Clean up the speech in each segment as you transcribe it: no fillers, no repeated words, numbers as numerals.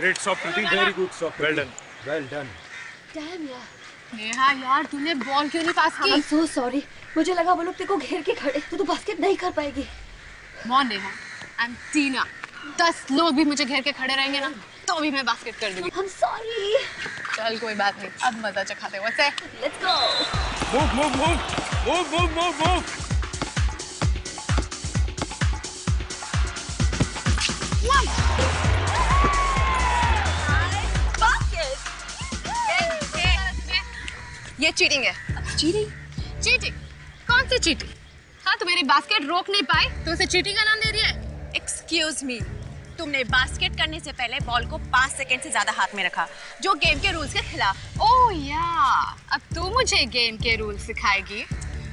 Great stop, Preeti. Very good stop. Well done. Well done. Damn यार। नेहा यार तूने ball क्यों नहीं पास की? I'm so sorry. मुझे लगा वो लोग तेरे को घेर के खड़े, तो तू बास्केट नहीं कर पाएगी। मॉन नेहा, I'm टीना। 10 लोग भी मुझे घेर के खड़े रहेंगे ना, तो भी मैं बास्केट कर दूंगी। I'm sorry. चल कोई बात नहीं, अब मजा चखाते हैं। वैसे Let's go. Move, move, move. Move, move, move, move. ये चीटिंग है। चीटिंग? चीटिंग? कौन सी चीटिंग? हाँ, तू मेरी बास्केट रोक नहीं पाई तो उसे चीटिंग का नाम दे रही है? एक्सक्यूज मी, तुमने बास्केट करने से पहले बॉल को 5 सेकंड से ज्यादा हाथ में रखा, जो गेम के रूल्स के खिलाफ। ओह या, अब तू मुझे गेम के रूल्स सिखाएगी?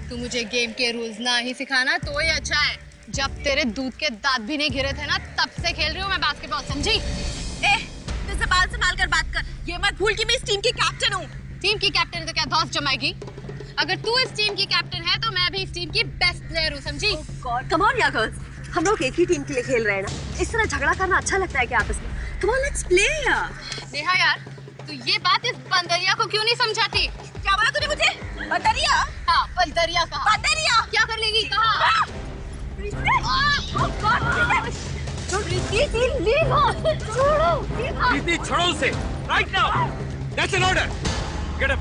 तू मुझे गेम के रूल्स ना ही सिखाना तो ही अच्छा है। जब तेरे दूध के दांत भी नहीं गिरे थे ना, तब से खेल रही हूँ मैं बास्केटबॉल, समझी? तू ज़बान संभाल कर बात कर। ये मत भूल कि मैं इस टीम की कैप्टन हूँ। टीम की कैप्टन है तो क्या धौंस जमाएगी? अगर तू इस टीम की कैप्टन है तो मैं भी इस टीम की बेस्ट प्लेयर हूँ, समझी? गॉड, कम ऑन यार गर्ल्स, हम लोग एक ही टीम के लिए खेल रहे हैं ना। इस तरह झगड़ा करना अच्छा लगता है क्या आपस में? कम ऑन, लेट्स प्ले यार। नेहा यार, तू ये बात इस बंदरिया को क्यों नहीं समझाती? क्या बोला तूने मुझे? बंदरिया? हाँ, बंदरिया कहा। बंदरिया? क्या कर लेगी? कहा? प्रीति, छोड़ो उसे। Right now. That's an order. Get up.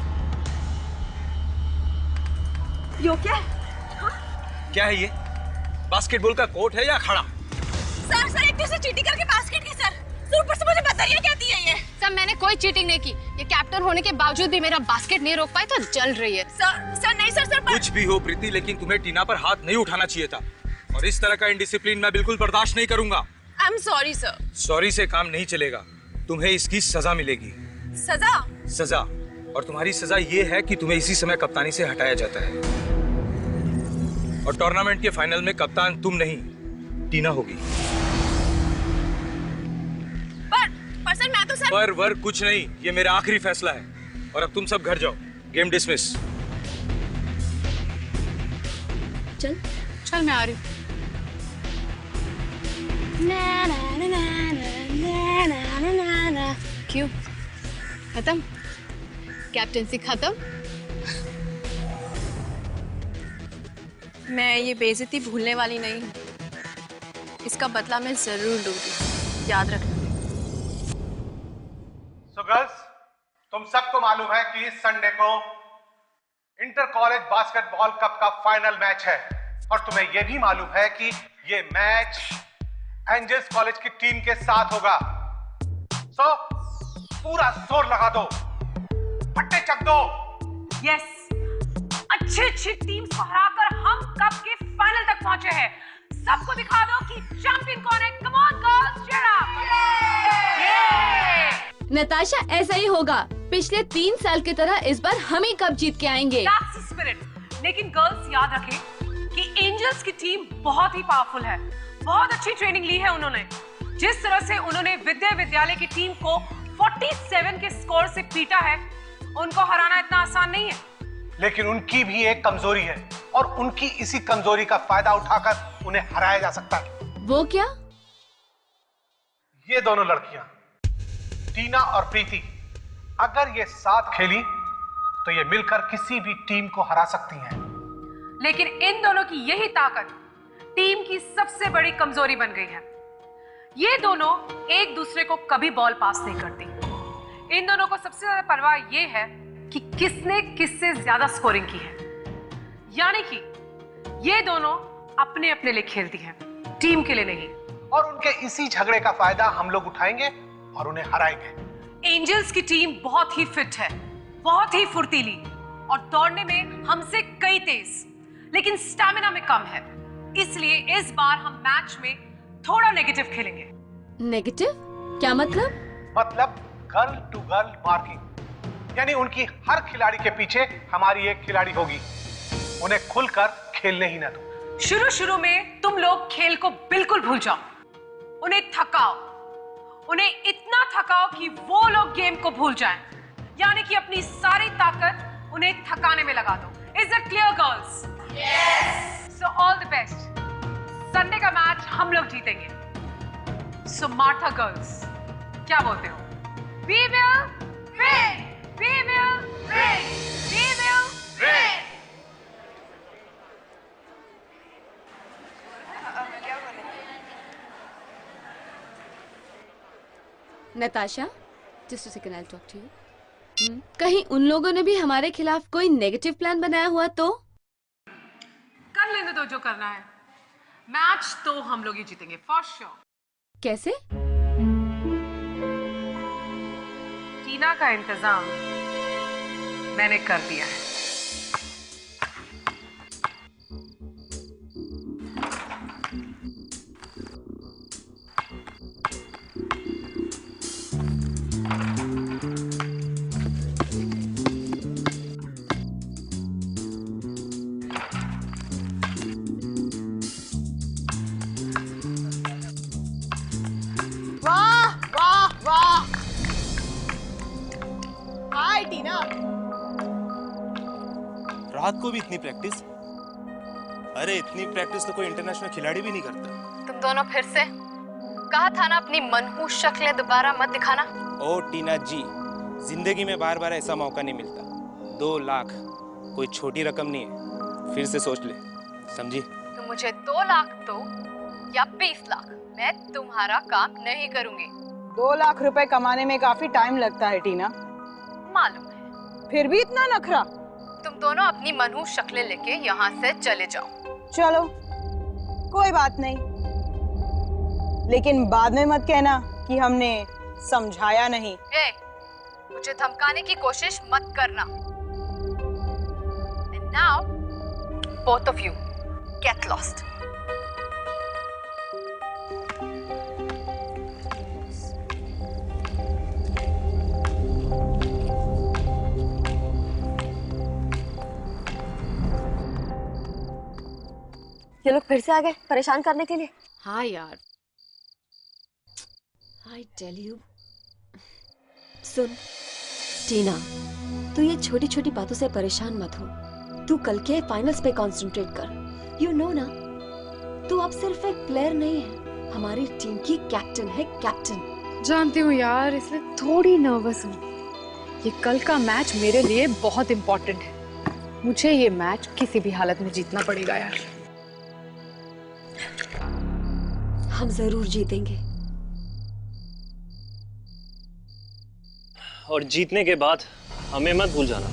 यो क्या? क्या है ये? बास्केटबॉल का कोर्ट है या अखाड़ा? सर एक दूसरे चीटिंग करके बास्केट की सर। ऊपर से मुझे बंदरिया कहती है ये। सर मैंने कोई चीटिंग नहीं की। ये कैप्टन होने के बावजूद भी मेरा बास्केट नहीं रोक पाई तो जल रही है। सर नहीं सर। कुछ भी हो प्रीति, लेकिन तुम्हें टीना पर हाथ नहीं उठाना चाहिए था। और इस तरह का इंडिसिप्लिन मैं बिल्कुल बर्दाश्त नहीं करूंगा। I am sorry sir. Sorry से काम नहीं चलेगा, तुम्हें इसकी सजा मिलेगी। सजा? सजा। और तुम्हारी सजा ये है कि तुम्हें इसी समय कप्तानी से हटाया जाता है। और टूर्नामेंट के फाइनल में कप्तान तुम नहीं, टीना होगी। पर सर मैं तो सर। पर कुछ नहीं, ये मेरा आखिरी फैसला है। और अब तुम सब घर जाओ। Game dismiss. चल मैं आ रही हूँ। क्यों? खत्म? कैप्टेंसी खत्म? मैं ये बेइज्जती भूलने वाली नहीं हूँ। इसका बदला मैं जरूर लूंगी, याद रखना। So girls, तुम सबको मालूम है कि इस संडे को इंटर कॉलेज बास्केटबॉल कप का फाइनल मैच है। और तुम्हें यह भी मालूम है कि ये मैच एंजल्स कॉलेज की टीम के साथ होगा। सो पूरा जोर लगा दो, फट्टे चक दो। यस, अच्छी टीम्स को हराकर हम कप के फाइनल तक पहुंचे हैं। सबको दिखा दो कि चैंपियन कौन है। Come on girls, cheer up. Natasha, ऐसा ही होगा। पिछले 3 साल की तरह इस बार हम ही कप जीत के आएंगे। That's the spirit. लेकिन गर्ल्स याद रखें कि एंजल्स की टीम बहुत ही पावरफुल है। बहुत अच्छी ट्रेनिंग ली है उन्होंने। जिस तरह से उन्होंने विद्यालय की टीम को 47 के स्कोर से पीटा है, उनको हराना इतना आसान नहीं है। लेकिन उनकी भी एक कमजोरी है और उनकी इसी कमजोरी का फायदा उठाकर उन्हें हराया जा सकता है। वो क्या? ये दोनों लड़कियां, टीना और प्रीति, अगर ये साथ खेली तो ये मिलकर किसी भी टीम को हरा सकती हैं। लेकिन इन दोनों की यही ताकत टीम की सबसे बड़ी कमजोरी बन गई है। ये दोनों एक दूसरे को कभी बॉल पास नहीं करती। इन दोनों को सबसे ज्यादा परवाह ये है कि किसने किससे ज्यादा स्कोरिंग की है। यानी कि ये दोनों अपने अपने लिए खेलती हैं, टीम के लिए नहीं। और उनके इसी झगड़े का फायदा हम लोग उठाएंगे और उन्हें हराएंगे। एंजल्स की टीम बहुत ही फिट है, बहुत ही फुर्तीली और दौड़ने में हमसे कई तेज, लेकिन स्टैमिना में कम है। इसलिए इस बार हम मैच में थोड़ा नेगेटिव खेलेंगे। नेगेटिव? क्या मतलब? मतलब गर्ल टू गर्ल मार्किंग, यानी उनकी हर खिलाड़ी के पीछे हमारी एक खिलाड़ी होगी। उन्हें खुलकर खेलने ही ना दो। शुरू में तुम लोग खेल को बिल्कुल भूल जाओ। उन्हें थकाओ, उन्हें इतना थकाओ कि वो लोग गेम को भूल जाएं। यानी कि अपनी सारी ताकत उन्हें थकाने में लगा दो। Is that clear girls? Yes. So all the best. Sunday का मैच हम लोग जीतेंगे। सो मार्था गर्ल्स, क्या बोलते हो? We will win! We will win! We will win! Natasha, just a second, I'll talk to you. कहीं उन लोगों ने भी हमारे खिलाफ कोई नेगेटिव प्लान बनाया हुआ तो? कर लेने दो जो करना है। मैच तो हम लोग ही जीतेंगे फॉर श्योर। कैसे? टीना का इंतजाम मैंने कर दिया है। वाह वाह वाह! हाय टीना। रात को भी इतनी प्रैक्टिस? अरे इतनी प्रैक्टिस तो कोई इंटरनेशनल खिलाड़ी भी नहीं करता। तुम दोनों फिर से कहा था ना अपनी मनहूस शक्लें दोबारा मत दिखाना। ओ टीना जी, जिंदगी में बार बार ऐसा मौका नहीं मिलता। 2 लाख कोई छोटी रकम नहीं है, फिर से सोच ले, समझी? तुम मुझे 2 लाख दो या 20 लाख, मैं तुम्हारा काम नहीं करूंगी। 2 लाख रुपए कमाने में काफी टाइम लगता है टीना। मालूम है। फिर भी इतना नखरा? तुम दोनों अपनी मनहूस शक्लें लेके यहाँ से चले जाओ। चलो कोई बात नहीं, लेकिन बाद में मत कहना कि हमने समझाया नहीं। ए, मुझे धमकाने की कोशिश मत करना। And now, both of you, get lost. ये लोग फिर से आ गए परेशान करने के लिए। हाँ यार, I tell you. सुन टीना, तू ये छोटी छोटी बातों से परेशान मत हो। तू कल के फाइनल्स पे कंसंट्रेट कर। यू नो ना, तू अब सिर्फ एक प्लेयर नहीं है, हमारी टीम की कैप्टन है, कैप्टन। जानती हूँ यार, इसलिए थोड़ी नर्वस हूँ। ये कल का मैच मेरे लिए बहुत इम्पोर्टेंट है। मुझे ये मैच किसी भी हालत में जीतना पड़ेगा यार। हम जरूर जीतेंगे। और जीतने के बाद हमें मत भूल जाना।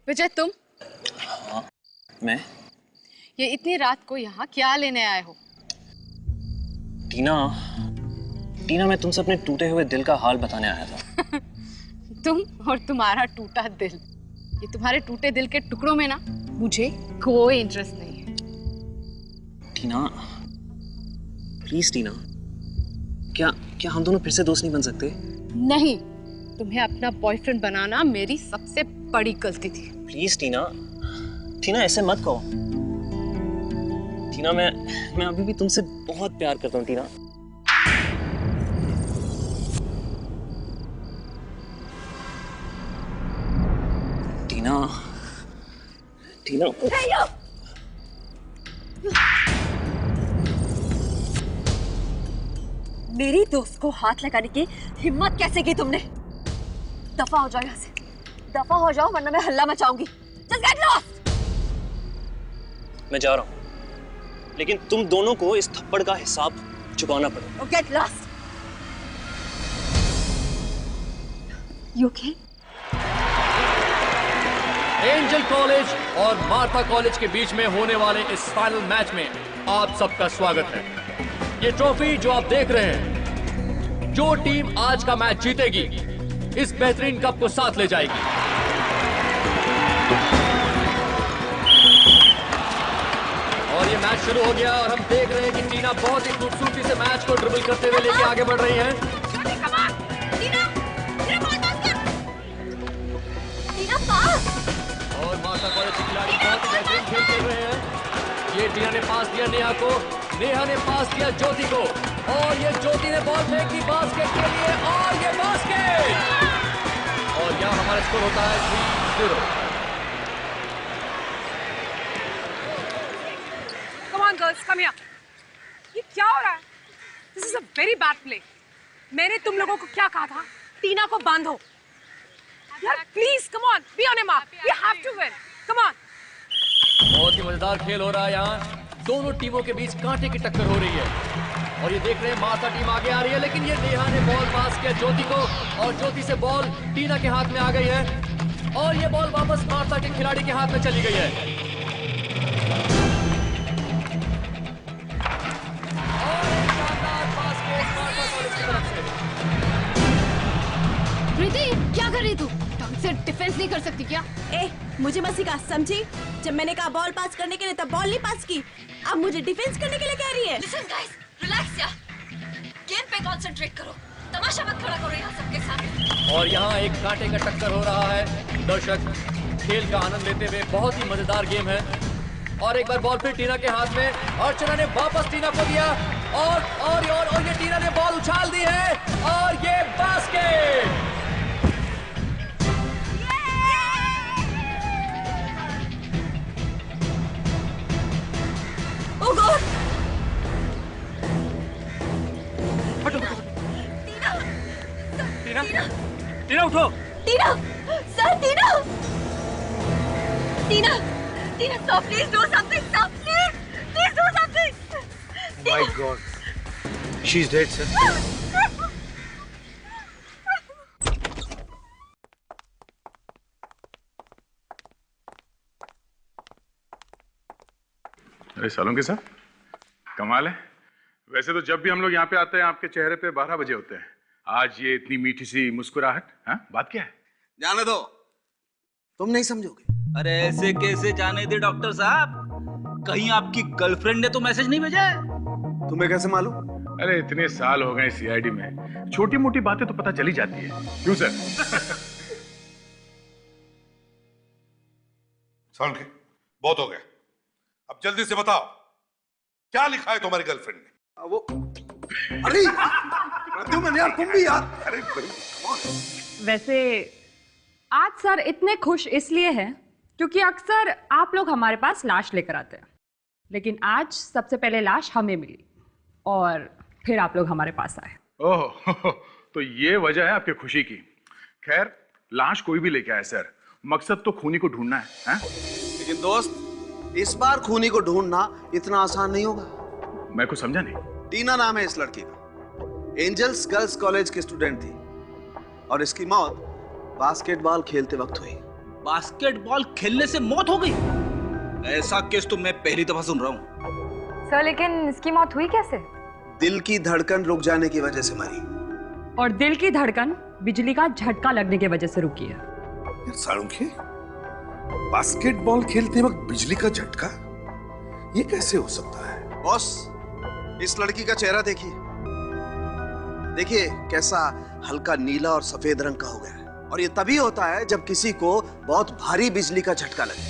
विजय, तुम? हाँ, मैं? ये इतनी रात को यहाँ क्या लेने आए हो? टीना, मैं तुमसे अपने टूटे हुए दिल का हाल बताने आया था। तुम और तुम्हारा टूटा दिल, ये तुम्हारे टूटे दिल के टुकड़ों में ना मुझे कोई इंटरेस्ट नहीं है। टीना, प्लीज टीना, क्या हम दोनों फिर से दोस्त नहीं बन सकते? नहीं, तुम्हें अपना बॉयफ्रेंड बनाना मेरी सबसे बड़ी गलती थी। प्लीज टीना, ऐसे मत कहो। टीना, मैं अभी भी तुमसे बहुत प्यार करता हूँ टीना। टीना, मेरी दोस्त को हाथ लगाने की हिम्मत कैसे की तुमने? दफा हो जाओ यहाँ से, दफा हो जाओ वरना मैं हल्ला मचाऊंगी। Just get lost! मैं जा रहा हूँ, लेकिन तुम दोनों को इस थप्पड़ का हिसाब चुकाना पड़ेगा। Oh, get lost! You okay? Angel college और मार्था कॉलेज के बीच में होने वाले इस फाइनल मैच में आप सबका स्वागत है। ये ट्रॉफी जो आप देख रहे हैं, जो टीम आज का मैच जीतेगी इस बेहतरीन कप को साथ ले जाएगी। और ये मैच शुरू हो गया और हम देख रहे हैं कि टीना बहुत ही खूबसूरती से मैच को ड्रिबल करते हुए लेके आगे बढ़ रही है। और मार्था कॉलेज के खिलाड़ी बहुत ही बेहतरीन खेल खेल रहे हैं। ये टीना ने पास दिया नेहा को, नेहा ने पास दिया ज्योति को, और ये ज्योति ने बॉल फेंक दी बास्केट के लिए, और ये बास्केट! और यहाँ हमारा स्कोर होता है 3-0। Come on girls, come here. ये क्या हो रहा है? This is a very bad play. मैंने तुम लोगों को क्या कहा था? टीना को बांधो. यार please come on, be on your mark. You have to win. Come on. बहुत ही मजेदार खेल हो रहा है यहाँ. दोनों टीमों के बीच कांटे की टक्कर हो रही है और ये देख रहे हैं मार्था टीम आगे आ रही है, लेकिन ये नेहा ने बॉल पास किया ज्योति को और ज्योति से बॉल टीना के हाथ में आ गई है और ये बॉल वापस मार्था के खिलाड़ी के हाथ में चली गई है. प्रीति क्या कर रही तू? ढंग से डिफेंस नहीं कर सकती क्या? मुझे मत सिखा, समझी? जब मैंने कहा बॉल पास करने के लिए तब बॉल नहीं पास की. अब मुझे डिफेंस करने के लिए कह रही है. लिसन गाइस, रिलैक्स यार. गेम पे कंसंट्रेट करो. तमाशा मत खड़ा करो यहाँ सबके सामने. और यहाँ एक कांटे का टक्कर हो रहा है. दर्शक खेल का आनंद लेते हुए, बहुत ही मजेदार गेम है. और एक बार बॉल फिर टीना के हाथ में. अर्चना ने वापस टीना को दिया और ये टीना ने बॉल उछाल दी है और ये बास्केट. Oh God! टीना उठो. Tina, sir Tina. Sir, please do something, sir. Please do something. My God, she's dead, sir. अरे सालों के साथ कमाल है. वैसे तो जब भी हम लोग यहाँ पे आते हैं आपके चेहरे पे 12 बजे होते हैं. आज ये इतनी मीठी सी मुस्कुराहट. हाँ, बात क्या है? जाने दो, तुम नहीं समझोगे. अरे ऐसे कैसे जाने दे डॉक्टर साहब? कहीं आपकी गर्लफ्रेंड ने तो मैसेज नहीं भेजा है? तुम्हें कैसे मालूम? अरे इतने साल हो गए सीआईडी में, छोटी मोटी बातें तो पता चली जाती है. क्यों सर? सालुंखे, बहुत हो गया. अब जल्दी से बताओ, क्या लिखा है तुम्हारी गर्लफ्रेंड ने? वो अरे यार, तुम भी यार. अरे वैसे आज सर इतने खुश इसलिए हैं क्योंकि अक्सर आप लोग हमारे पास लाश लेकर आते हैं, लेकिन आज सबसे पहले लाश हमें मिली और फिर आप लोग हमारे पास आए. ओह, तो ये वजह है आपकी खुशी की. खैर, लाश कोई भी लेके आए सर, मकसद तो खूनी को ढूंढना है. लेकिन दोस्त, इस बार खूनी को ढूंढना इतना आसान नहीं होगा. मैं कुछ समझा नहीं. टीना नाम है इस लड़की का. एंजल्स गर्ल्स कॉलेज की स्टूडेंट थी और इसकी मौत बास्केटबॉल खेलते वक्त हुई. बास्केटबॉल खेलने से मौत हो गई? ऐसा केस तो मैं पहली दफा सुन रहा हूँ. सर, लेकिन इसकी मौत हुई कैसे? दिल की धड़कन रुक जाने की वजह से मरी. और दिल की धड़कन बिजली का झटका लगने की वजह से रुकी है. सालुंखे, बास्केटबॉल खेलते वक्त बिजली का झटका, ये कैसे हो सकता है? बॉस, इस लड़की का चेहरा देखिए. देखिए कैसा हल्का नीला और सफेद रंग का हो गया है. और ये तभी होता है जब किसी को बहुत भारी बिजली का झटका लगे.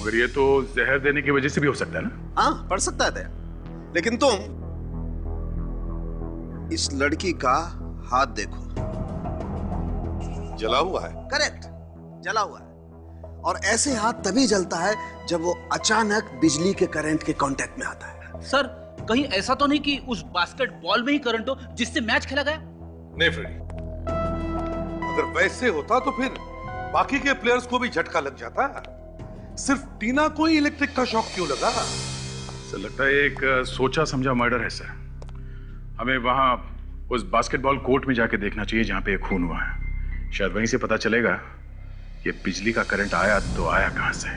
मगर ये तो जहर देने की वजह से भी हो सकता है ना? हाँ, पड़ सकता है दया. लेकिन तुम इस लड़की का हाथ देखो. जला हुआ है. करेक्ट, जला हुआ है. और ऐसे हाथ तभी जलता है जब वो अचानक बिजली के करंट के कांटेक्ट में आता है. सर, कहीं ऐसा तो नहीं कि उस बास्केटबॉल में ही करंट हो जिससे मैच खेला गया? नहीं फ्रेडी, अगर वैसे होता तो फिर बाकी के प्लेयर्स को भी झटका लग जाता. सिर्फ टीना को ही इलेक्ट्रिक का शॉक क्यों लगा? सर, लगता है एक सोचा समझा मर्डर है सर. हमें वहां उस बास्केटबॉल कोर्ट में जाके देखना चाहिए जहां पे खून हुआ है. शायद वहीं से पता चलेगा ये बिजली का करंट आया तो आया कहां से.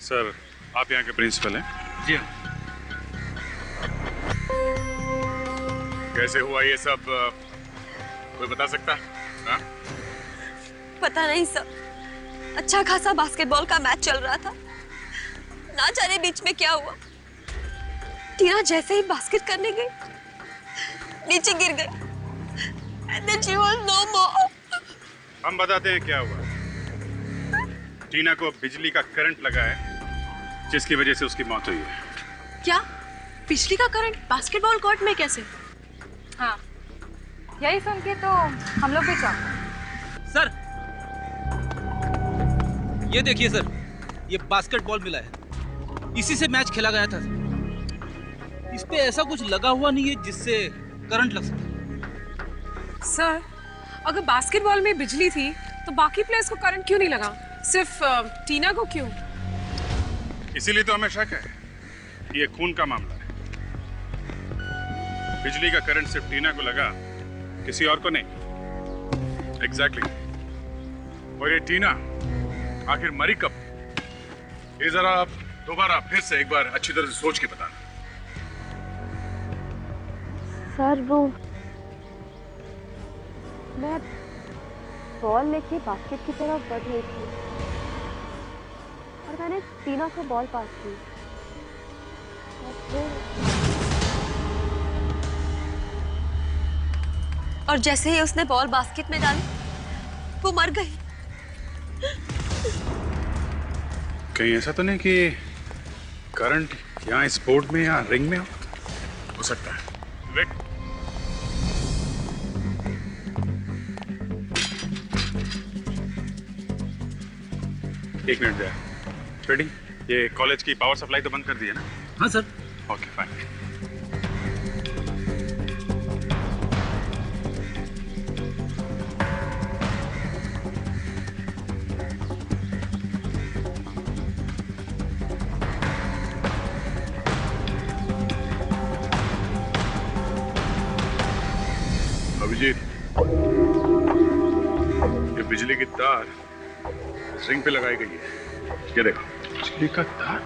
सर, आप यहाँ के प्रिंसिपल हैं? जी. कैसे हुआ ये सब, कोई बता सकता है? हाँ? पता नहीं सर, अच्छा खासा बास्केटबॉल का मैच चल रहा था, ना जाने बीच में क्या हुआ. टीना जैसे ही बास्केट करने गई, नीचे गिर गई. And then she was no more. हम बताते हैं क्या हुआ. टीना को बिजली का करंट लगा है जिसकी वजह से उसकी मौत हुई है. क्या? बिजली का करंट बास्केटबॉल कोर्ट में कैसे? हाँ, यही सुन के तो हम लोग भी चाहते. सर, ये देखिए सर, ये बास्केटबॉल मिला है. इसी से मैच खेला गया था। इस पे ऐसा कुछ लगा हुआ नहीं है जिससे करंट लग सके। सर, अगर बास्केटबॉल में बिजली थी तो बाकी प्लेयर्स को करंट क्यों नहीं लगा, सिर्फ टीना को क्यों? इसीलिए तो हमें शक है ये खून का मामला है। बिजली का करंट सिर्फ टीना को लगा, किसी और को नहीं। एग्जैक्टली। और ये टीना आखिर मरी कब? ये जरा आप दोबारा फिर से एक बार अच्छी तरह से सोच के बताना। सर वो मैं बॉल लेके बास्केट की तरफ बढ़ रही थी और मैंने टीना को बॉल पास की और जैसे ही उसने बॉल बास्केट में डाली वो मर गई। कहीं ऐसा तो नहीं कि करंट यहाँ इस बोर्ड में या रिंग में हो सकता है। वेट। एक मिनट दे। रेडी? ये कॉलेज की पावर सप्लाई तो बंद कर दी है ना? हाँ सर। Okay fine. अभिजीत, ये बिजली की तार इस रिंग पे लगाई गई है। ये देखो, बिजली का तार।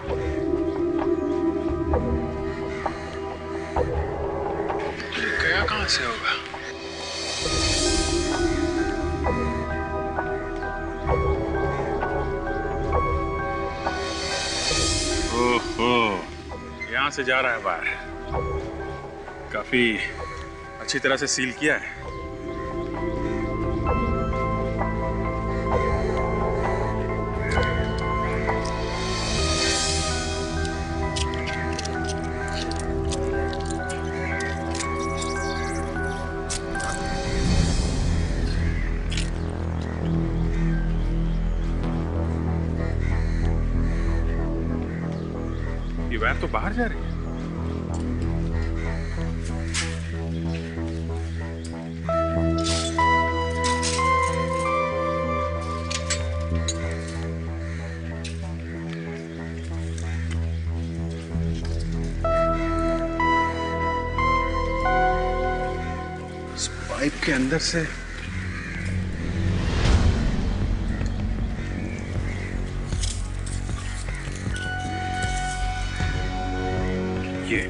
ये गया कहां से होगा? ओहो, यहां से जा रहा है बाहर। काफी अच्छी तरह से सील किया है। ये वैन तो बाहर जा रही है। पाइप के अंदर से ये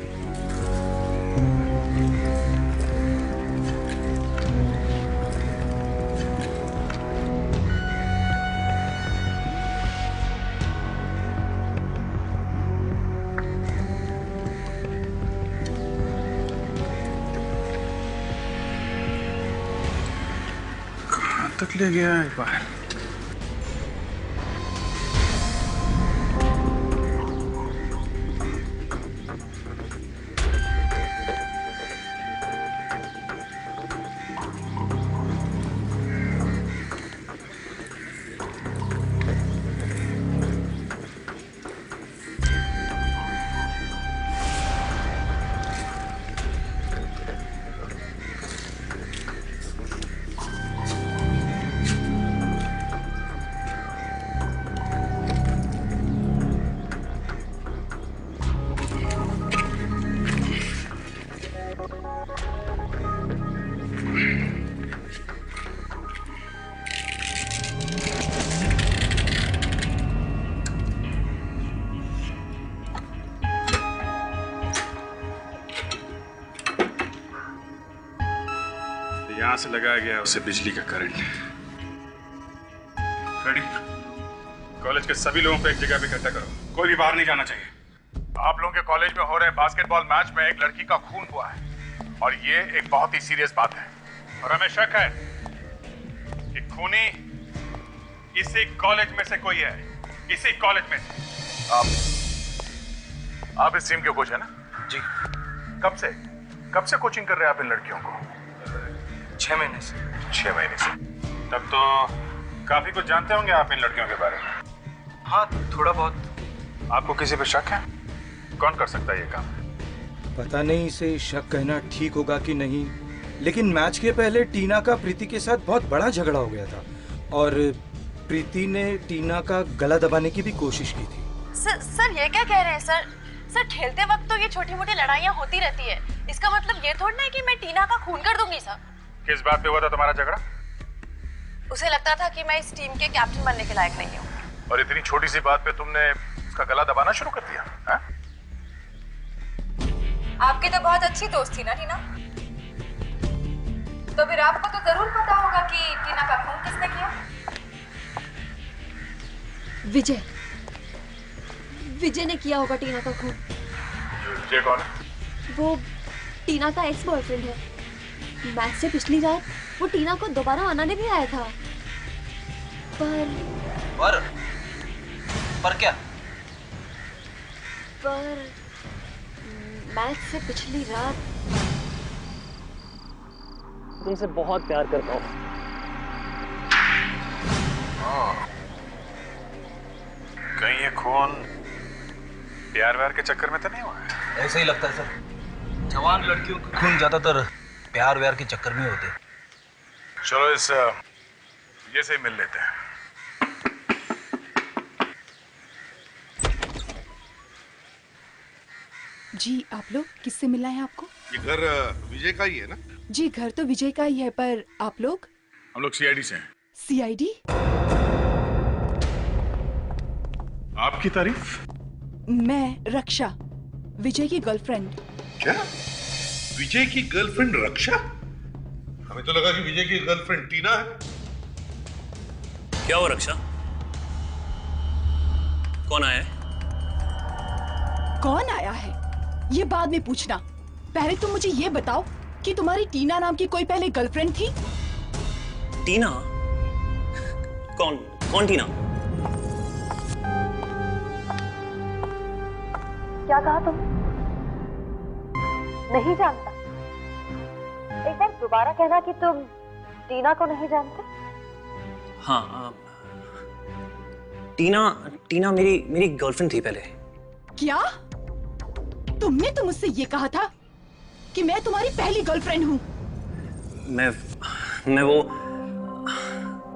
तक ले गया है बाहर। यहां से लगाया गया उसे बिजली का करंट। रेडी? कॉलेज के सभी लोगों को एक जगह पे इकट्ठा करो। कोई भी बाहर नहीं जाना चाहिए। आप लोगों के कॉलेज में हो रहे बास्केटबॉल मैच में एक लड़की का खून हुआ है और ये एक बहुत ही सीरियस बात है और हमें शक है कि खूनी इसी कॉलेज में से कोई है। इसी कॉलेज में से। आप इस टीम के कोच है ना? जी। कब से कोचिंग कर रहे हैं आप इन लड़कियों को? 6 महीने से। 6 महीने से। तब तो काफी कुछ जानते होंगे आप इन लड़कियों के बारे में। हाँ, थोड़ा बहुत। आपको किसी पे शक है? कौन कर सकता है ये काम? पता नहीं इसे शक कहना ठीक होगा कि नहीं, लेकिन मैच के पहले टीना का प्रीति के साथ बहुत बड़ा झगड़ा हो गया था और प्रीति ने टीना का गला दबाने की भी कोशिश की थी। सर ये क्या कह रहे हैं सर? सर खेलते वक्त तो ये छोटी मोटी लड़ाइयाँ होती रहती है, इसका मतलब ये थोड़ा है कि मैं टीना का खून कर दूंगी सर। किस बात पे हुआ था तुम्हारा झगड़ा? उसे लगता था कि मैं इस टीम के कैप्टन बनने के लायक नहीं हूँ। और इतनी छोटी सी बात पे तुमने उसका गला दबाना शुरू कर दिया? हा? आपकी तो बहुत अच्छी दोस्त थी ना टीना, तो फिर आपको तो जरूर पता होगा कि टीना का खून किसने किया। विजय, विजय ने किया होगा टीना का खून। विजय कौन है? वो टीना का एक्स बॉयफ्रेंड है। मैच से पिछली रात वो टीना को दोबारा मनाने भी आया था, पर क्या? पर मैच से पिछली रात तुमसे बहुत प्यार करता हूँ। कहीं ये खून प्यार व्यार के चक्कर में तो नहीं हुआ है? ऐसा ही लगता है सर, जवान लड़कियों के खून ज्यादातर प्यार व्यार के चक्कर में होते हैं। चलो इस ये से मिल लेते हैं। जी आप लोग किससे मिलना है आपको? ये घर विजय का ही है ना? जी घर तो विजय का ही है, पर आप लोग? हम लोग सीआईडी से हैं। सीआईडी? आपकी तारीफ? मैं रक्षा, विजय की गर्लफ्रेंड। क्या? विजय की गर्लफ्रेंड रक्षा? हमें तो लगा कि विजय की गर्लफ्रेंड टीना है। क्या हुआ रक्षा? कौन आया है? कौन आया है ये बाद में पूछना, पहले तुम मुझे ये बताओ कि तुम्हारी टीना नाम की कोई पहले गर्लफ्रेंड थी? टीना? कौन टीना? क्या कहा तुम? नहीं जानता? एक बार दोबारा कहना कि तुम टीना को नहीं जानते। हाँ, टीना मेरी गर्लफ्रेंड थी पहले। क्या? तुमने तो मुझसे ये कहा था कि मैं तुम्हारी पहली गर्लफ्रेंड हूँ। मैं वो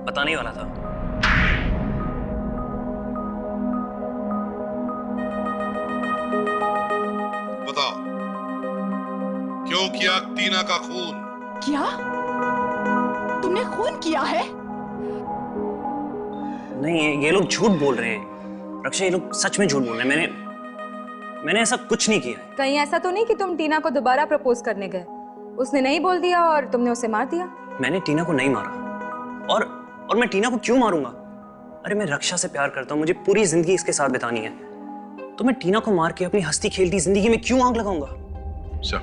बताने वाला था। बताओ, क्यों किया टीना का खून? क्या? तुमने खून किया है? नहीं, ये लोग झूठ बोल रहे हैं रक्षा, ये लोग सच में झूठ बोल रहे हैं। मैंने ऐसा कुछ नहीं किया। कहीं ऐसा तो नहीं कि तुम टीना को दोबारा प्रपोज करने गए, उसने नहीं बोल दिया और तुमने उसे मार दिया? मैंने टीना को नहीं मारा। और मैं टीना को क्यों मारूंगा? अरे मैं रक्षा से प्यार करता हूँ, मुझे पूरी जिंदगी इसके साथ बितानी है, तो मैं टीना को मार के अपनी हंसती खेलती जिंदगी में क्यों आग लगाऊंगा? सर,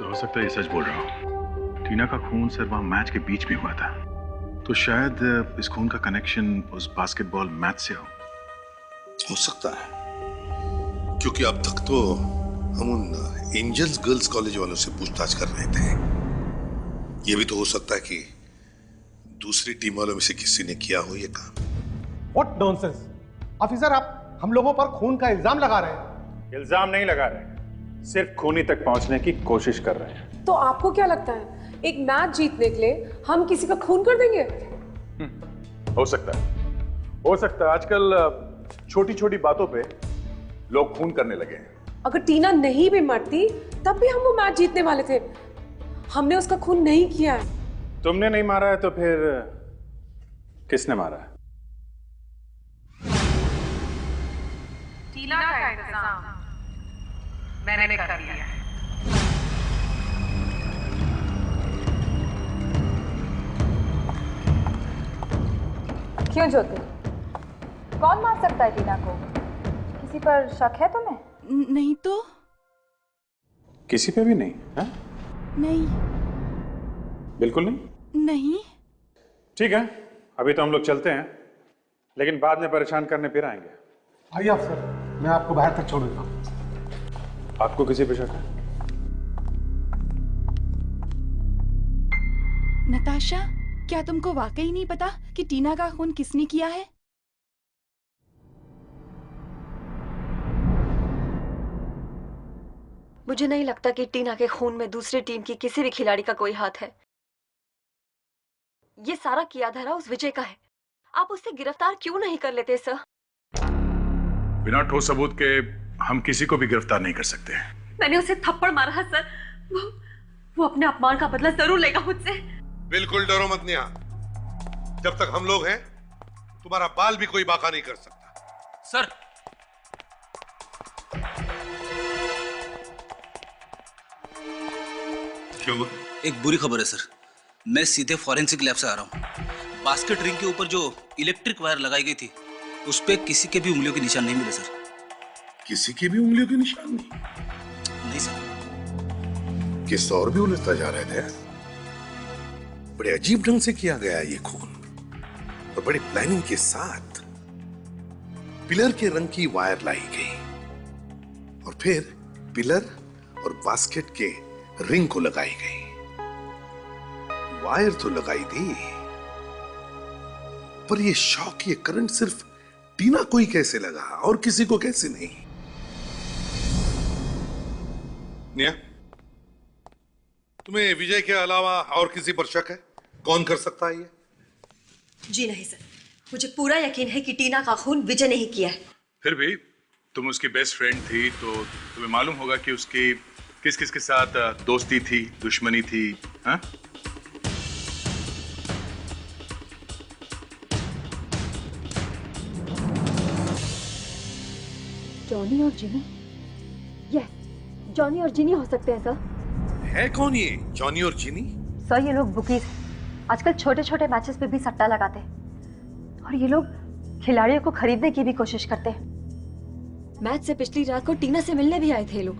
हो सकता है ये सच बोल रहा हूँ। टीना का खून सिर्फ वहां मैच के बीच में हुआ था, तो शायद इस खून का कनेक्शन उस बास्केटबॉल मैच से हो सकता है, क्योंकि अब तक तो हम उन एंजल्स गर्ल्स कॉलेज वालों से पूछताछ कर रहे थे। ये भी तो हो सकता है कि दूसरी टीम वालों में से किसी ने किया हो ये काम। व्हाट नॉनसेंस ऑफिसर, आप हम लोगों पर खून का इल्जाम लगा रहे हैं। इल्जाम नहीं लगा रहे, सिर्फ खूनी तक पहुंचने की कोशिश कर रहे हैं। तो आपको क्या लगता है एक मैच जीतने के लिए हम किसी का खून कर देंगे? हो सकता है। आजकल छोटी छोटी बातों पे लोग खून करने लगे हैं। अगर टीना नहीं भी मरती तब भी हम वो मैच जीतने वाले थे। हमने उसका खून नहीं किया है। तुमने नहीं मारा है तो फिर किसने मारा है? टीना का इंतजाम मैंने कर लिया है। क्यों ज्योति, कौन मार सकता है टीना को? किसी पर शक है तुम्हें? नहीं तो। किसी पे भी नहीं है? नहीं। बिल्कुल नहीं? नहीं। ठीक है, अभी तो हम लोग चलते हैं, लेकिन बाद में परेशान करने फिर आएंगे। आइए अफसर, मैं आपको बाहर तक छोड़ देता हूँ। आपको किसी पे शक है? नताशा, क्या तुमको वाकई नहीं पता कि टीना का खून किसने किया है? मुझे नहीं लगता कि टीना के खून में दूसरी टीम की किसी भी खिलाड़ी का कोई हाथ है। ये सारा किया धरा उस विजय का है। आप उससे गिरफ्तार क्यों नहीं कर लेते सर? बिना ठोस सबूत के हम किसी को भी गिरफ्तार नहीं कर सकते। मैंने उसे थप्पड़ मारा है सर। वो अपने अपमान का बदला जरूर लेगा मुझसे। बिल्कुल डरो मत नेहा। जब तक हम लोग हैं तुम्हारा बाल भी कोई बाका नहीं कर सकता। सर क्यों? एक बुरी खबर है सर। मैं सीधे फॉरेंसिक लैब से आ रहा हूँ। बास्केट रिंग के ऊपर जो इलेक्ट्रिक वायर लगाई गई थी उस पे किसी के भी उंगलियों के निशान नहीं मिले सर। किसी की भी उंगलियों के निशान नहीं? नहीं सर। किस और भी उलझता जा रहे थे। बड़े अजीब ढंग से किया गया ये खून और बड़ी प्लानिंग के साथ पिलर के रंग की वायर लाई गई और फिर पिलर और बास्केट के रिंग को लगाई गई। वायर तो लगाई थी पर ये शॉक, ये करंट सिर्फ टीना को ही कैसे लगा और किसी को कैसे नहीं? निया, तुम्हें विजय के अलावा और किसी पर शक है? कौन कर सकता है ये? जी नहीं सर, मुझे पूरा यकीन है कि टीना का खून विजय ने ही किया है। फिर भी तुम उसकी बेस्ट फ्रेंड थी तो तुम्हें मालूम होगा कि उसकी किस किस के साथ दोस्ती थी, दुश्मनी थी। हाँ? जॉनी और जिनी? यस, जॉनी और जिनी हो सकते हैं सर। है कौन ये जॉनी और जिनी? सर ये लोग बुकीज आजकल छोटे छोटे मैचेस पे भी सट्टा लगाते हैं और ये लोग खिलाड़ियों को खरीदने की भी कोशिश करते हैं। मैच से पिछली रात को टीना से मिलने भी आए थे लोग,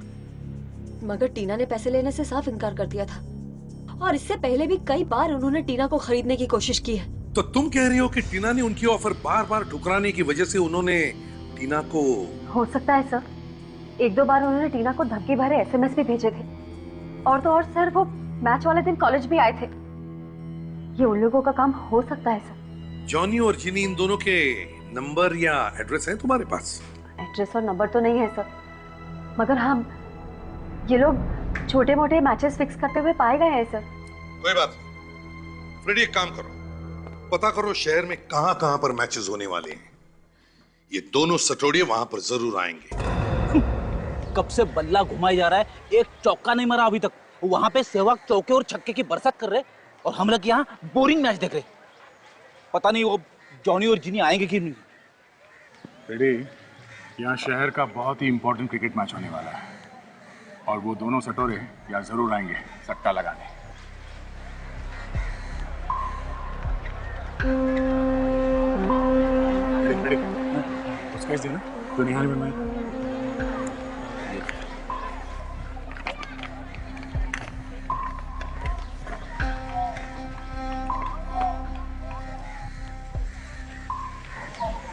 मगर टीना ने पैसे लेने से साफ इनकार कर दिया था और इससे पहले भी कई बार उन्होंने टीना को खरीदने की कोशिश की है। तो तुम कह रही हो कि टीना ने उनकी ऑफर बार बार ठुकराने की वजह से उन्होंने टीना को? हो सकता है सर, एक दो बार उन्होंने टीना को धमकी भरे एसएमएस भी भेजे थे और तो और सर वो मैच वाले दिन कॉलेज भी आए थे। ये उन लोगों का काम हो सकता है सर। जॉनी और जिनी इन दोनों के नंबर या एड्रेस है तुम्हारे पास? एड्रेस और नंबर तो नहीं है सर, मगर हम ये लोग छोटे मोटे मैचेस फिक्स करते हुए पाए गए हैं सर। कोई बात नहीं, फ्रेडी एक काम करो, पता करो शहर में कहां कहां पर मैचेस होने वाले हैं। ये दोनों सटोडिये वहां पर जरूर आएंगे। कब से बल्ला घुमाई जा रहा है, एक चौका नहीं मरा अभी तक। वहां पे सहवाग चौके और छक्के की बरसात कर रहे और हम लोग यहाँ बोरिंग मैच देख रहे। पता नहीं वो जॉनी और जिनी आएंगे कि नहीं। फ्रेडी, यहाँ शहर का बहुत ही इंपॉर्टेंट क्रिकेट मैच होने वाला है और वो दोनों सटोरे यहाँ जरूर आएंगे सट्टा लगाने। उसका देना तो निहाल में मैं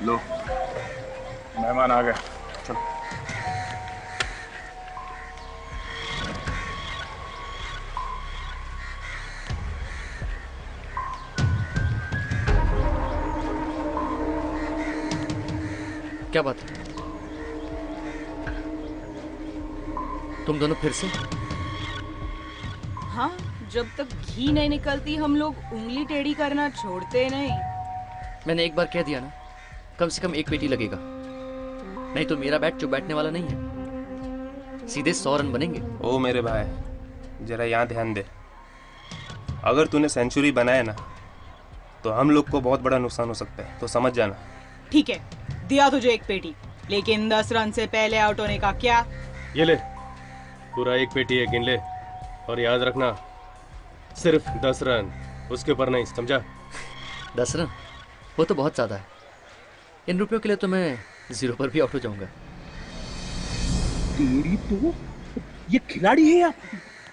लो, मेहमान आ गए। चलो क्या बात है? तुम दोनों फिर से? हाँ, जब तक घी नहीं निकलती हम लोग उंगली टेढ़ी करना छोड़ते नहीं। मैंने एक बार कह दिया ना, कम से कम एक पेटी लगेगा, नहीं तो मेरा बैट जो बैठने वाला नहीं है। सीधे 100 रन बनेंगे। ओ मेरे भाई, जरा यहाँ ध्यान दे। अगर तूने सेंचुरी बनाया ना तो हम लोग को बहुत बड़ा नुकसान हो सकता है, तो समझ जाना। ठीक है, दिया तुझे एक पेटी, लेकिन 10 रन से पहले आउट होने का क्या? ये ले, पूरा एक पेटी है, गिन ले और याद रखना सिर्फ 10 रन, उसके ऊपर नहीं, समझा? 10 रन वो तो बहुत ज्यादा है। इन रुपयों के लिए तो मैं 0 पर भी आउट हो जाऊंगा। तेरी तो ये खिलाड़ी है या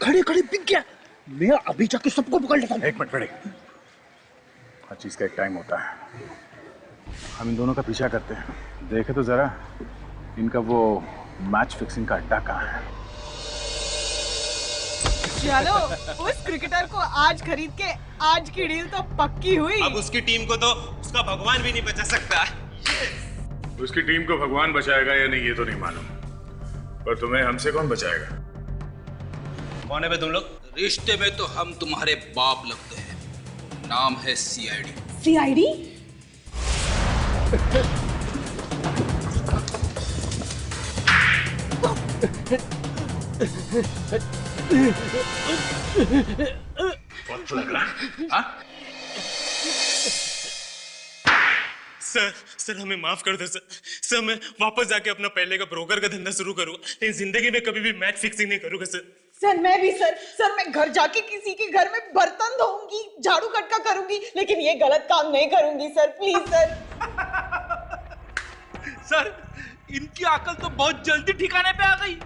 खड़े खड़े बिक गया। मैं अभी जाके सबको पकड़ लेता हूँ। एक मिनट फ्रेडी, हर चीज का एक टाइम होता है। हम इन दोनों का पीछा करते हैं, देखे तो जरा इनका वो मैच फिक्सिंग का अड्डा कहाँ है। चलो उस क्रिकेटर को आज खरीद के आज की डील तो पक्की हुई। अब उसकी टीम को तो उसका भगवान भी नहीं बचा सकता। उसकी टीम को भगवान बचाएगा या नहीं ये तो नहीं मालूम, पर तुम्हें हमसे कौन बचाएगा? कौन है बे तुम लोग? रिश्ते में तो हम तुम्हारे बाप लगते हैं। नाम है सीआईडी। सीआईडी? वक्त लग रहा है? सर हमें माफ कर दो सर मैं वापस जाके अपना पहले का ब्रोकर का धंधा शुरू करूंगा, लेकिन जिंदगी में कभी भी मैच फिक्सिंग नहीं करूंगा सर। मैं भी सर मैं घर जाके किसी के घर में बर्तन धोऊंगी, झाड़ू कटका करूंगी, लेकिन ये गलत काम नहीं करूंगी सर, प्लीज सर। सर इनकी अकल तो बहुत जल्दी ठिकाने पे आ गई।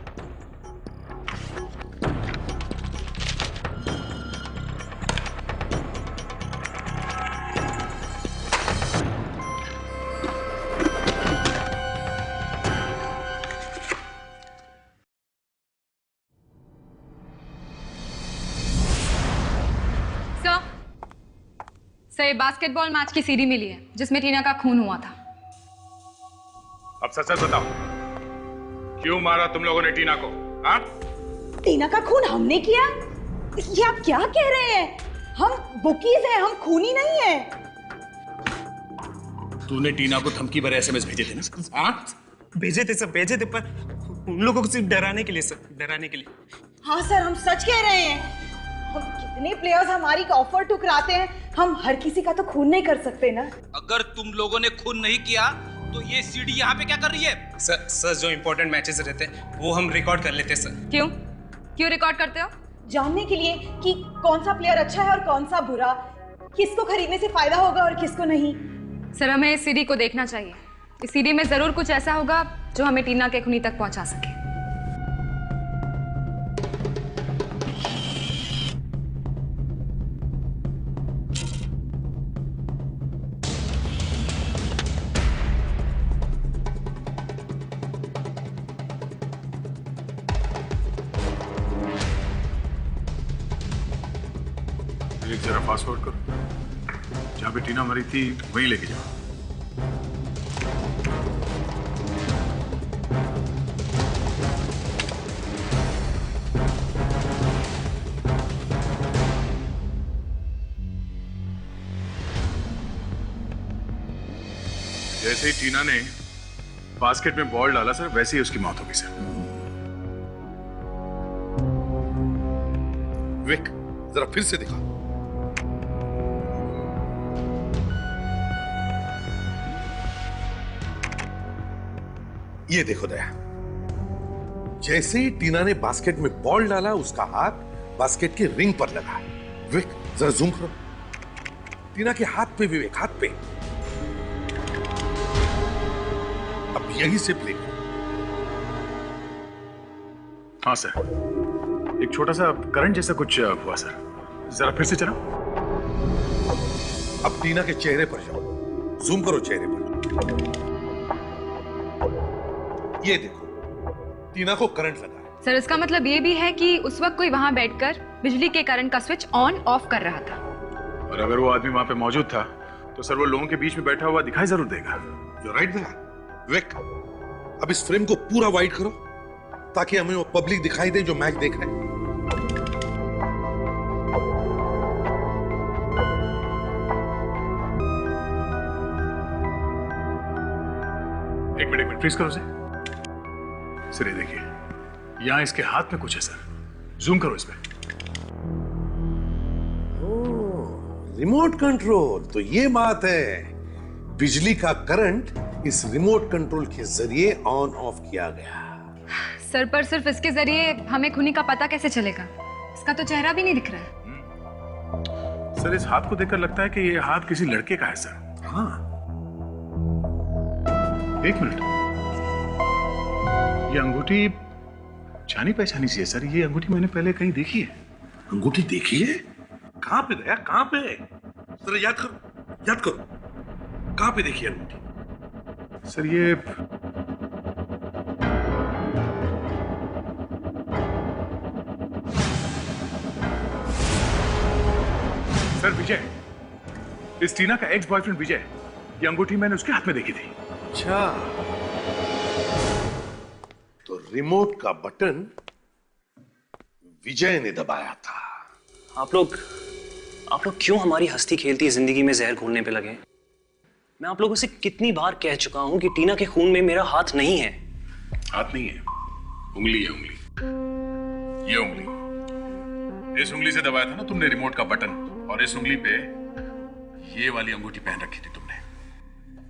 सर बास्केटबॉल मैच की सीडी मिली है जिसमें टीना का खून हुआ था। अब सच बताओ, क्यों मारा तुम लोगों ने टीना को? हाँ? टीना का खून हमने किया? ये आप क्या कह रहे हैं? हम बुकीज हैं, हम खूनी नहीं है। तूने टीना को धमकी भरे एसएमएस भेजे थे ना? हाँ? भेजे थे सर, पर उन लोगों को सिर्फ डराने के लिए सर, डराने के लिए। हाँ सर हम सच कह रहे हैं। हम कितने प्लेयर्स हमारी ऑफर ठुकराते हैं, हम हर किसी का तो खून नहीं कर सकते ना। अगर तुम लोगों ने खून नहीं किया तो ये सीडी यहाँ पे क्या कर रही है? सर जो इंपॉर्टेंट मैचेस रहते हैं वो हम रिकॉर्ड कर लेते हैं सर। क्यों रिकॉर्ड करते हो? जानने के लिए कि कौन सा प्लेयर अच्छा है और कौन सा बुरा, किसको खरीदने से फायदा होगा और किसको नहीं। सर हमें इस सीडी को देखना चाहिए। इस सीडी में जरूर कुछ ऐसा होगा जो हमें टीना के खूनी तक पहुंचा सके। जरा फास्ट फॉरवर्ड करो, जहाँ पे टीना मरी थी वहीं लेके जाओ। जैसे ही टीना ने बास्केट में बॉल डाला सर, वैसे ही उसकी मौत हो गई सर। विक, जरा फिर से दिखा। ये देखो दया, जैसे ही टीना ने बास्केट में बॉल डाला उसका हाथ बास्केट के रिंग पर लगा। विक जरा जूम करो, टीना के हाथ पे, विवेक हाथ पे। अब यहीं से प्ले करो। हाँ सर, एक छोटा सा करंट जैसा कुछ हुआ सर, जरा फिर से चलाओ। अब टीना के चेहरे पर जाओ, जूम करो चेहरे पर। ये देखो टीना को करंट लगा है। सर इसका मतलब ये भी है कि उस वक्त कोई वहां बैठकर बिजली के करंट का स्विच ऑन ऑफ कर रहा था। और अगर वो आदमी वहां पे मौजूद था तो सर वो लोगों के बीच में बैठा हुआ दिखाई जरूर देगा। You're right there. विक, अब इस फ्रेम को पूरा वाइड करो ताकि हमें वो पब्लिक दिखाई दे जो मैच देख रहे हैं। एक मिनट फ्रीज करो सर। सर ये देखिए, यहां इसके हाथ में कुछ है सर, जूम करो इस पे। रिमोट कंट्रोल, तो ये बात है। बिजली का करंट इस रिमोट कंट्रोल के जरिए ऑन ऑफ किया गया। सर पर सिर्फ इसके जरिए हमें खूनी का पता कैसे चलेगा? इसका तो चेहरा भी नहीं दिख रहा है। सर इस हाथ को देखकर लगता है कि ये हाथ किसी लड़के का है सर। हाँ, एक मिनट, ये अंगूठी जानी पहचानी सी है सर। ये अंगूठी मैंने पहले कहीं देखी है। अंगूठी देखी है? कहां पे दया, कहां पे? जरा याद करो कहां पे देखी अंगूठी? सर ये सर विजय, इस टीना का एक्स बॉयफ्रेंड विजय, ये अंगूठी मैंने उसके हाथ में देखी थी। अच्छा, तो रिमोट का बटन विजय ने दबाया था। आप लोग क्यों हमारी हंसती खेलती जिंदगी में जहर घोलने पे लगे? मैं आप लोगों से कितनी बार कह चुका हूं कि टीना के खून में मेरा हाथ नहीं है। हाथ नहीं है, उंगली है, उंगली। ये उंगली, इस उंगली से दबाया था ना तुमने रिमोट का बटन, और इस उंगली पे ये वाली अंगूठी पहन रखी थी तुमने।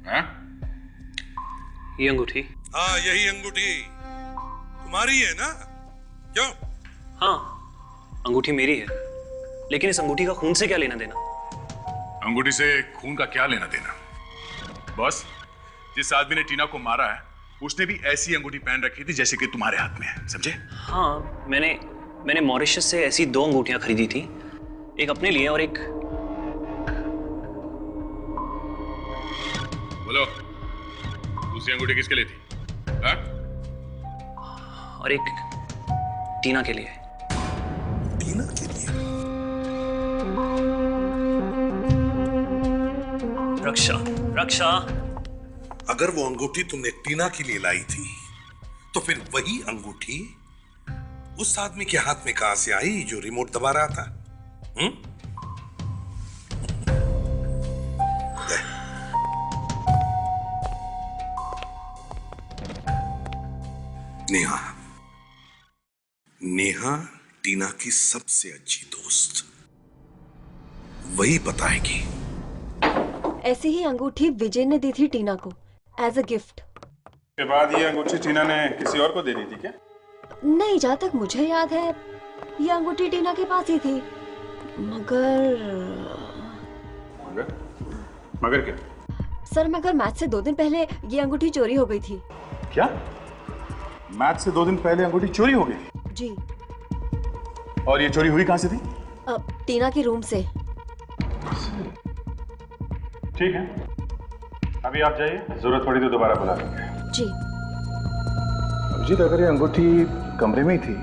हाँ? ये अंगूठी? हाँ, यही अंगूठी तुम्हारी है ना? क्यों? हाँ, अंगूठी मेरी है, लेकिन इस अंगूठी का खून से क्या लेना देना? अंगूठी से खून का क्या लेना देना? बॉस, जिस आदमी ने टीना को मारा है उसने भी ऐसी अंगूठी पहन रखी थी जैसे कि तुम्हारे हाथ में है, समझे? हाँ, मैंने मॉरिशस से ऐसी 2 अंगूठियां खरीदी थी, एक अपने लिए और एक... बोलो, दूसरी अंगूठी किसके लिए थी? हाँ? और एक टीना के लिए। टीना के लिए? रक्षा, अगर वो अंगूठी तुमने टीना के लिए लाई थी, तो फिर वही अंगूठी उस आदमी के हाथ में कहां से आई जो रिमोट दबा रहा था? नेहा, नेहा टीना की सबसे अच्छी दोस्त, वही बताएगी। ऐसी ही अंगूठी विजय ने दी थी टीना को एज अ गिफ्ट। के बाद ये अंगूठी टीना ने किसी और को दे दी थी क्या? नहीं, जहाँ तक मुझे याद है ये अंगूठी टीना के पास ही थी, मगर क्या? सर, मगर मैच से 2 दिन पहले ये अंगूठी चोरी हो गई थी। क्या? मैच से 2 दिन पहले अंगूठी चोरी हो गई थी? जी। और ये चोरी हुई कहां से थी? टीना के रूम से। ठीक है, अभी आप जाइए, जरूरत पड़ी तो दोबारा बुला लेंगे। जी। अभिजीत, अगर ये अंगूठी कमरे में ही थी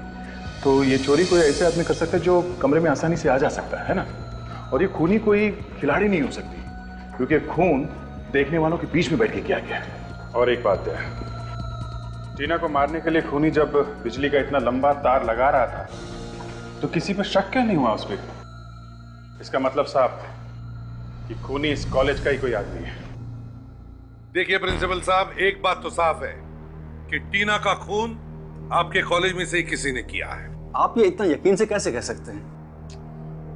तो ये चोरी कोई ऐसे आदमी कर सकता है जो कमरे में आसानी से आ जा सकता है ना? और ये खूनी कोई खिलाड़ी नहीं हो सकती, क्योंकि खून देखने वालों के बीच में बैठ के किया गया है। और एक बात है, टीना को मारने के लिए खूनी जब बिजली का इतना लंबा तार लगा रहा था तो किसी पर शक क्यों नहीं हुआ उस पर? इसका मतलब साफ है कि खूनी इस कॉलेज का ही कोई आदमी है। देखिए प्रिंसिपल साहब, एक बात तो साफ है कि टीना का खून आपके कॉलेज में से ही किसी ने किया है। आप ये इतना यकीन से कैसे कह सकते हैं?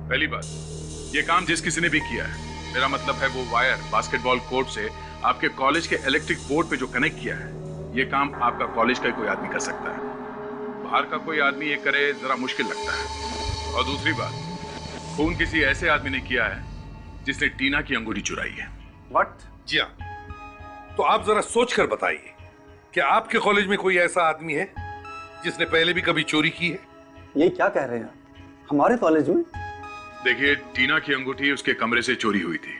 पहली बात, ये काम जिस किसी ने भी किया है, मेरा मतलब है वो वायर बास्केटबॉल कोर्ट से आपके कॉलेज के इलेक्ट्रिक बोर्ड पे जो कनेक्ट किया है, ये काम आपका कॉलेज का ही कोई आदमी कर सकता है। बाहर का कोई आदमी ये करे जरा मुश्किल लगता है। और दूसरी बात, खून किसी ऐसे आदमी ने किया है जिसने टीना की अंगूठी चुराई है। व्हाट? जी हाँ, तो आप जरा सोच कर बताइए कि आपके कॉलेज में कोई ऐसा आदमी है जिसने पहले भी कभी चोरी की है? ये क्या कह रहे हैं? हमारे कॉलेज में? देखिए, टीना की अंगूठी उसके कमरे से चोरी हुई थी,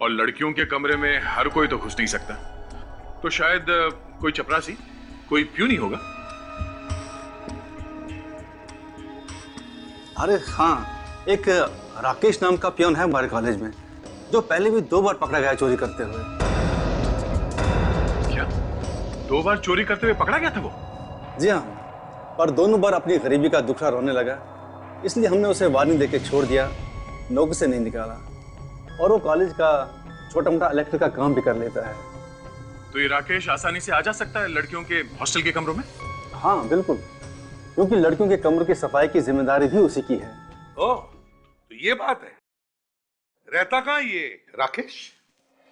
और लड़कियों के कमरे में हर कोई तो घुस नहीं सकता, तो शायद कोई चपरासी, कोई प्यूनी होगा। अरे हाँ, एक राकेश नाम का पियोन है हमारे कॉलेज में, जो पहले भी 2 बार पकड़ा गया चोरी करते हुए। क्या? 2 बार चोरी करते हुए पकड़ा गया था वो? जी हाँ, और दोनों बार अपनी गरीबी का दुखड़ा रोने लगा, इसलिए हमने उसे वार्निंग देके छोड़ दिया, नौकरी से नहीं निकाला। और वो कॉलेज का छोटा मोटा इलेक्ट्रिक का काम भी कर लेता है। तो ये राकेश आसानी से आ जा सकता है लड़कियों के हॉस्टल के कमरों में? हाँ बिल्कुल, क्योंकि लड़कियों के कमरों की सफाई की जिम्मेदारी भी उसी की है। ओह, तो ये बात है। रहता कहाँ ये राकेश?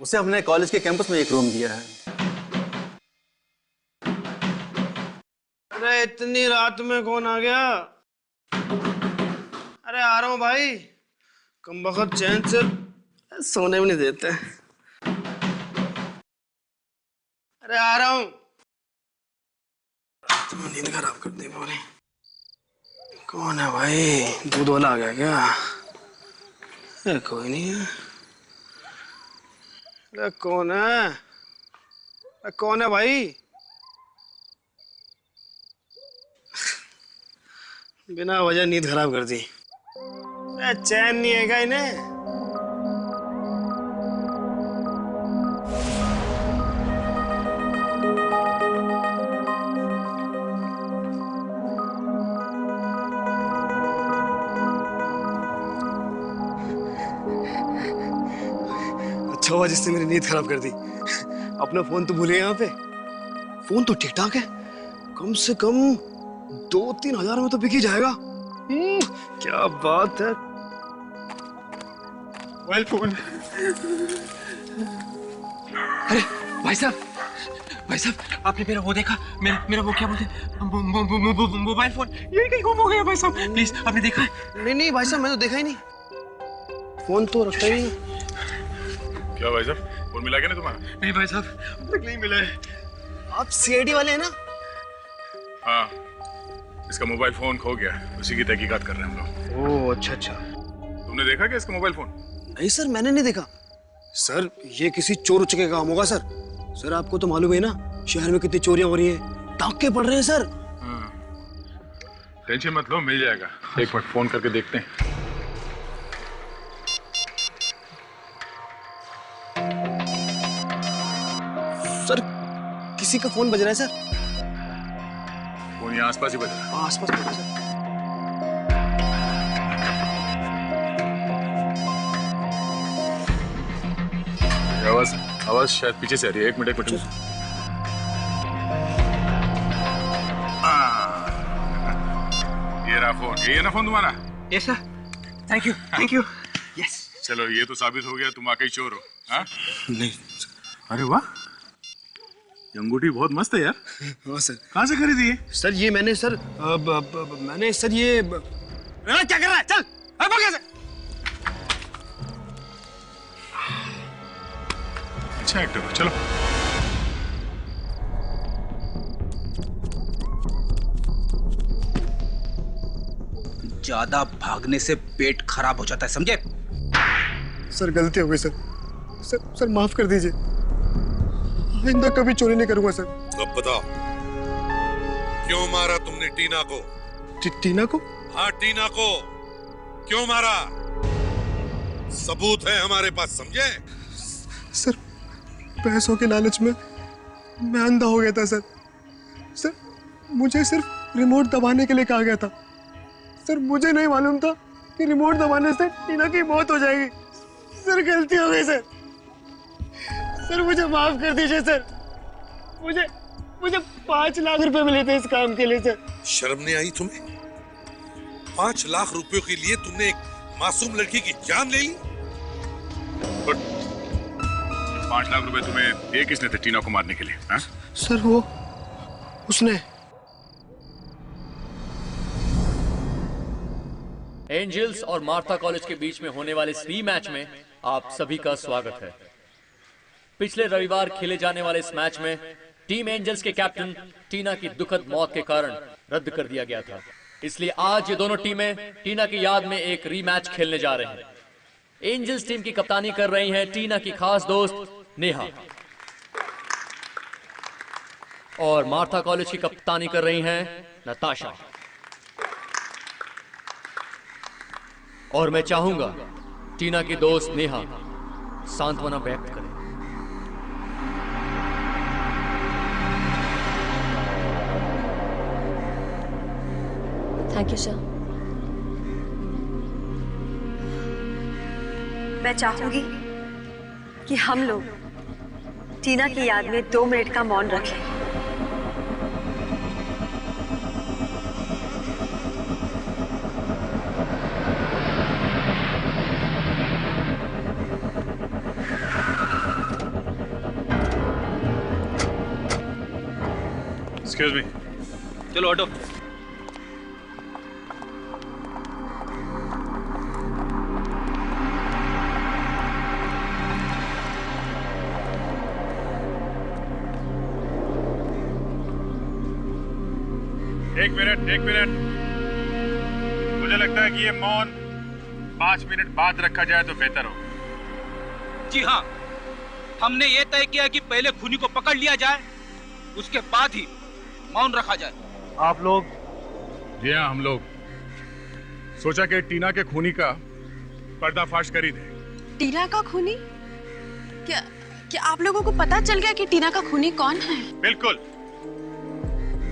उसे हमने कॉलेज के कैंपस में एक रूम दिया है। अरे इतनी रात में कौन आ गया? अरे आ रहा हूँ भाई, कमबख्त चैन से सोने भी नहीं देते। अरे आ रहा हूँ। तुम नींद खराब कर दी पूरी। कौन है भाई? दूध वाला आ गया क्या? अरे कोई नहीं है। अरे कौन है? अरे कौन है भाई? बिना वजह नींद खराब कर दी। अरे चैन नहीं है क्या इन्हें? अच्छा हुआ जिसने मेरी नींद खराब कर दी। अपना फोन तो भूले यहाँ पे। फोन तो ठीक ठाक है, कम से कम 2-3 हजार में तो बिक ही जाएगा। क्या बात है। Mobile phone. अरे भाई साहब आपने मेरा वो देखा? मेरा वो क्या बोलते मोबाइल फोन यही कहीं गुम हो गया भाई साहब, प्लीज आपने देखा? नहीं भाई साहब, मैं तो देखा ही नहीं, फोन तो रखा ही नहीं। क्या भाई साहब, फोन मिला क्या नहीं तुम्हारा? नहीं भाई साहब, तक नहीं मिला है। आप सीआईडी वाले हैं ना? हाँ, इसका मोबाइल फोन खो गया, उसी की तहकीकात कर रहे हैं हम लोग। ओह अच्छा। तुमने देखा क्या इसका मोबाइल फोन? नहीं सर, मैंने नहीं देखा। सर ये किसी चोर उचके का काम होगा सर। सर आपको तो मालूम है ना शहर में कितनी चोरियां हो रही हैं, डाके पड़ रहे हैं सर। टेंशन मत लो, मिल जाएगा। एक मिनट फोन करके देखते हैं। सर किसी का फोन बज रहा है सर। फोन यहाँ आसपास ही बज रहा है। आसपास बज रहा है सर। आवाज शायद पीछे से आ रही है। एक मिनट ये रहा फोन। ये है ना फोन तुम्हारा? Yes sir, thank you. Yes चलो ये तो साबित हो गया तुम वाकई चोर हो। हाँ? नहीं। अरे वाह, ये अंगूठी बहुत मस्त है यार। हाँ सर। कहाँ से खरीदी है? सर ये मैंने सर मैंने सर ये क्या कर रहा है? चल भाग यहाँ से। अच्छा एक्टर हो, चलो। ज्यादा भागने से पेट खराब हो जाता है, समझे? सर गलती हो गई सर। सर माफ कर दीजिए, आइंदा कभी चोरी नहीं करूंगा सर। अब बताओ क्यों मारा तुमने टीना को? टीना को? हाँ टीना को क्यों मारा? सबूत है हमारे पास, समझे? सर पैसों के लालच में मैं अंधा हो गया था सर। सर मुझे सिर्फ रिमोट दबाने के लिए कहा गया था। सर मुझे नहीं मालूम था कि रिमोट दबाने से टीना की मौत हो जाएगी। सर गलती हो गई सर। सर मुझे माफ कर दीजिए सर। मुझे 5 लाख रुपए मिले थे इस काम के लिए सर। शर्म नहीं आई तुम्हें? 5 लाख रुपयों के लिए तुमने एक मासूम लड़की की जान ले ली? 5 लाख रुपए तुम्हें दिए किसने थे टीना को मारने के लिए? हाँ? सर वो उसने। एंजल्स और मार्था कॉलेज के बीच में होने वाले इस रीमैच में आप सभी का स्वागत है। पिछले रविवार खेले जाने वाले इस मैच में टीम एंजल्स के कैप्टन टीना की दुखद मौत के कारण रद्द कर दिया गया था, इसलिए आज ये दोनों टीमें टीना की याद में एक रीमैच खेलने जा रहे हैं। एंजल्स टीम की कप्तानी कर रही हैं टीना की खास दोस्त नेहा, और मार्था कॉलेज की कप्तानी कर रही हैं नताशा। और मैं चाहूंगा टीना की दोस्त नेहा सांत्वना व्यक्त करे। Thank you sir. मैं चाहूंगी कि हम लोग टीना की याद में 2 मिनट का मौन रखें। Excuse me. चलो ऑटो। एक मिनट। मुझे लगता है कि ये मौन 5 मिनट बाद रखा जाए तो बेहतर हो। जी हाँ, हमने ये तय किया कि पहले खूनी को पकड़ लिया जाए, उसके बाद ही मौन रखा जाए। आप लोग? जी हाँ, हम लोग सोचा कि टीना के खूनी का पर्दाफाश कर ही दे। टीना का खूनी? क्या आप लोगों को पता चल गया कि टीना का खूनी कौन है? बिल्कुल,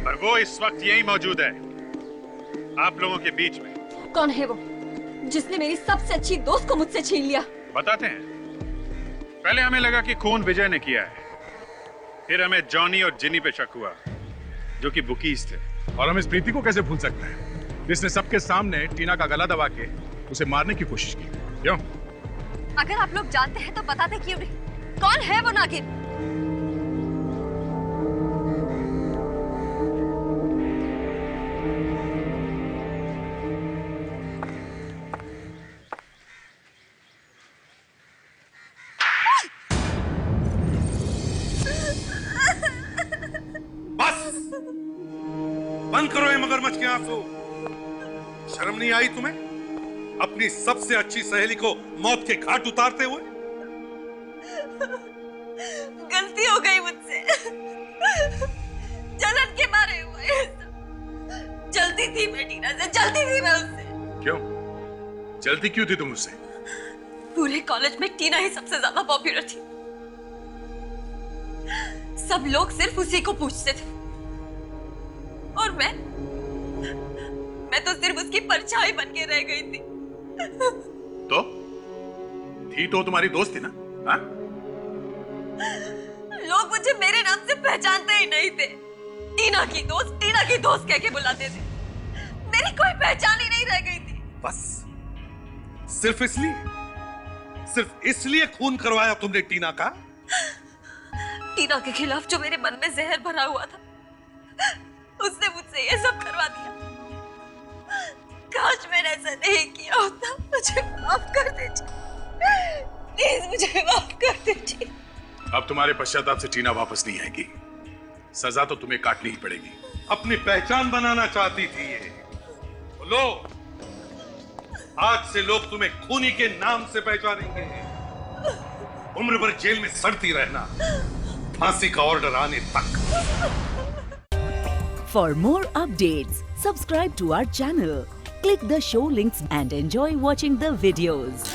और वो इस वक्त यही मौजूद है आप लोगों के बीच में। कौन है वो जिसने मेरी सबसे अच्छी दोस्त को मुझसे छीन लिया? बताते हैं। पहले हमें लगा कि खून विजय ने किया है, फिर हमें जॉनी और जिनी पे शक हुआ जो कि बुकीज थे। और हम इस प्रीति को कैसे भूल सकते हैं जिसने सबके सामने टीना का गला दबा के उसे मारने की कोशिश की। क्यों? अगर आप लोग जानते हैं तो बताते क्यों नहीं? कौन है वो नागिन? बंद करो ये मगरमच्छ के आंसू। शर्म नहीं आई तुम्हें अपनी सबसे अच्छी सहेली को मौत के घाट उतारते हुए? गलती हो गई मुझसे, जलन के मारे हुए। जल्दी थी मैं टीना से, जल्दी थी मैं उससे। क्यों जल्दी क्यों थी तुम उससे? पूरे कॉलेज में टीना ही सबसे ज्यादा पॉपुलर थी। सब लोग सिर्फ उसी को पूछते थे और मैं तो सिर्फ उसकी परछाई बन के रह गई थी। तो तुम्हारी दोस्त थी ना? हाँ? लोग मुझे मेरे नाम से पहचानते ही नहीं थे। टीना की दोस्त कह के बुलाते थे। मेरी कोई पहचान ही नहीं रह गई थी। बस सिर्फ इसलिए खून करवाया तुमने टीना का? टीना के खिलाफ जो मेरे मन में जहर भरा हुआ था, उसने मुझसे ये सब करवा दिया। काश मैंने ऐसा नहीं किया होता। मुझे माफ कर दीजिए, प्लीज मुझे माफ कर दीजिए। अब तुम्हारे पश्चाताप से टीना वापस नहीं आएगी। सजा तो तुम्हें काटनी ही पड़ेगी। अपनी पहचान बनाना चाहती थी ये। लो, आज से लोग तुम्हें खूनी के नाम से पहचानेंगे। उम्र भर जेल में सड़ती रहना, फांसी का ऑर्डर आने तक। For more updates, subscribe to our channel, click the show links and enjoy watching the videos.